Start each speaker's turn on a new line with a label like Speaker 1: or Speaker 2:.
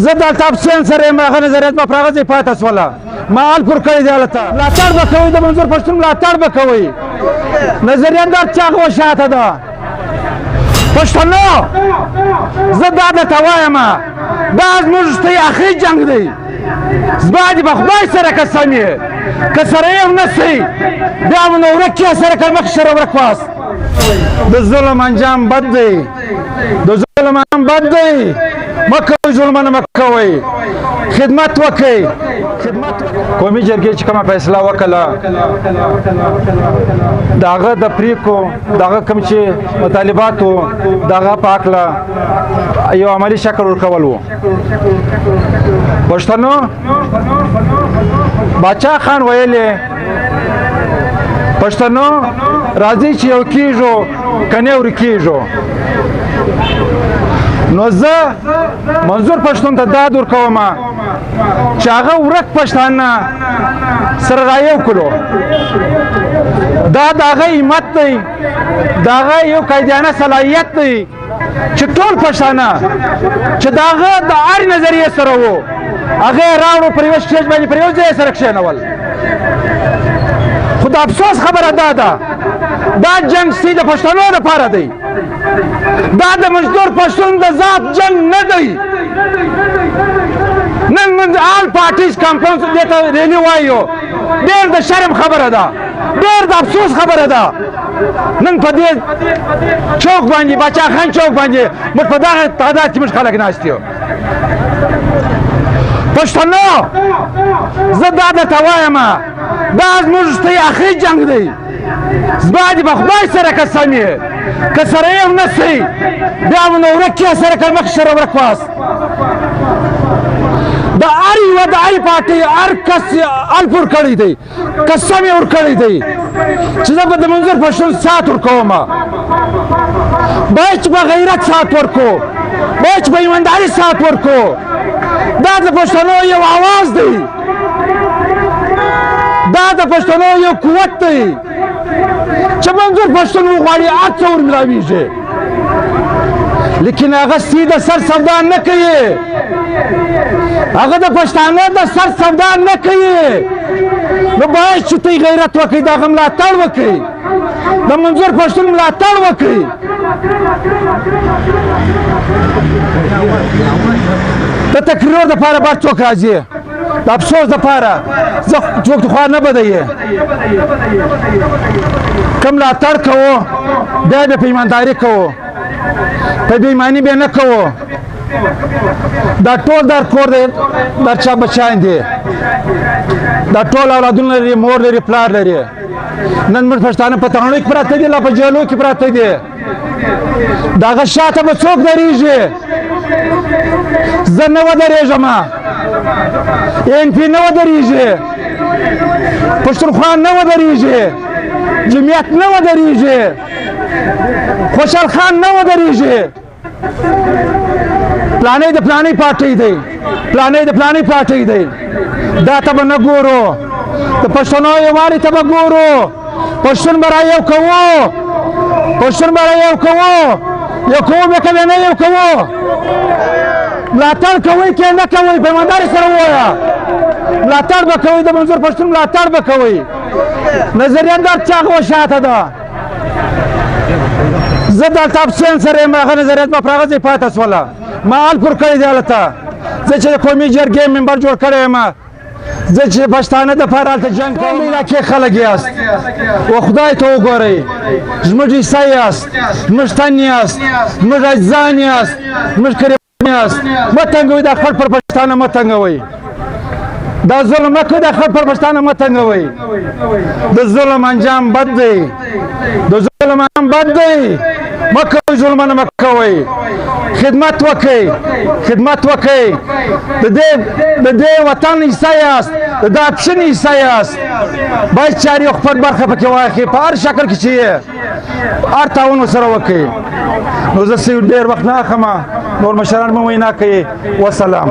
Speaker 1: زه دلته افسین سره یم هغه نظریات به پر هغه ځای پاتې شوله ما حل پر کړی دی هلته ملاتړ به کوئ د منظور پښتون ملاتړ به کوئ نظریه د هر چا هغه شاته ده پښتنو زه دا درته وایم دا زموږ ته اخري جنګ دی زما دې په خدای سره قسم یې که سره یې ونه سئ بیا مو نو ورک یې سره که مخکې سره ورک واست د ظلم انجام بد دی د ظلم انجام بد دی مه کوئ ظلمونه مه کوئ خدمت وکئ قومي جرګې چې کومه فیصله وکړله د هغه د پریکړو د هغه کوم چې مطالبات وو د هغه په هکله یو عملي شکل ورکول وو پښتنو باچا خان ویلې پښتنو راځئ چې یو کېږو که نه ورکېږو نو زه منظور پښتون ته داد ورکوم چې هغه ورک پښتانه سره رایو کړو دا د هغه همت دی د هغه یو قایدانه صلاحیت دی چې ټول پښتانه چې د هغه د هر نظریې سره وو هغه یې راوړو پر یوه سټیج باندې پر یو ځای سره کښېنول خو د افسوس خبره دا ده دا جنګ ستی د پښتنو لپاره دی دا د مزدور پښتون د ذات جنګ نه دی نن من آل پارټیز کانفرنس دې ته ریلي وایو ډېر د شرم خبره ده ډېر د افسوس خبره ده نن په دې چوک باندې باچا خان چوک باندې موږ په دغه تعداد کې موږ خلک ناست یو پښتنو زه دا درته وایم دا زموږ ته اخري جنګ دی زما دې په خدای سره قسم یې که سره یې ونه سئ بیا مو نو ورک یې سره که مخکې سره ورک واست د هر یوه د هرې پارټۍ هر کس حل پر کړی دی قسم یې ورکړی دی چې زه به د منظور پښتون سات ورکوم باید چې په غیرت سات ورکو باید چې په ایمانداري سات ورکو دا د پښتنو یو آواز دی دا د پښتنو یو قوت دی چې منظور پښتون وغواړي هر څه ورملاویږي لیکن هغه سیده سر سودا نه کوي هغه د پښتانه د سر سودا نه کوي نو باید چې ته غیرت وکړي د هغه ملاتړ وکړي د منظور پښتون ملاتړ وکړي د تقریر دپاره باید څوک راځي د افسوس دپاره زه څوک د خوا نه بدوي که ملاتړ کوو بیا به په ایمانداري کوو په بېایماني به نه کوو دا ټول در کور دی در چا بچیان دي دا ټول اولادونه لري مور لري پلار لري نن موږ پښتانه په تڼیو کې پراته دي لا په جیلو کې پراته دي د هغه شاته به څوک درېږي زه نه ودرېږم NP نه ودرېږي پښتونخوا نه ودرېږي جمعیت نه ودرېږي خوشحال خان نه ودرېږي پلانې د پلانې پارټۍ دی پلانې د پلانې پارټۍ دی دا ته به نه ګورو د پښتنو یووالي ته به ګورو پښتون به رایو کوو پښتون به رایو کوو یو کوو به که نه یو کوو ملاتړ کوئ که نه کوئ په ایمانداري سره ووایه ملاتړ به کوئ د منظور پښتون ملاتړ به کوئ نظریه د هر چا هغه شاته ده زه دلته افسین سره یم هغه نظریات به پر هغه ځای پاتې شوله ما حل پر کړی دی هلته زه چې د قومي جرګې ممبر جوړ کړی یم زه چې پښتانه دپاره هلته جنګ کوم علاقې خلک یاست و خدای ته وګورئ زموږ حصه یاست زموږ تن یاست زموږ اجزان یاست زموږ قریبان یاست مه تنګوئ دا خلک پر پښتانه مه تنګوئ دا ظلم مه کوئ دا خلک پر پښتانه مه تنګوئ د ظلم انجام بد دی د ظلم انجام بد دی مه کوئ ظلمونه مه کوئ خدمت وکئ خدمت وکئ د دې وطن حصه یاست د دا اپشن حصه یاست باید چې هر یو خپل برخه پکې واخلي په هر شکل کې چې یې هر تعاون ورسره وکئ نو زه ډېر وخت نه اخلم نور مشران مو وینا کوي وسلام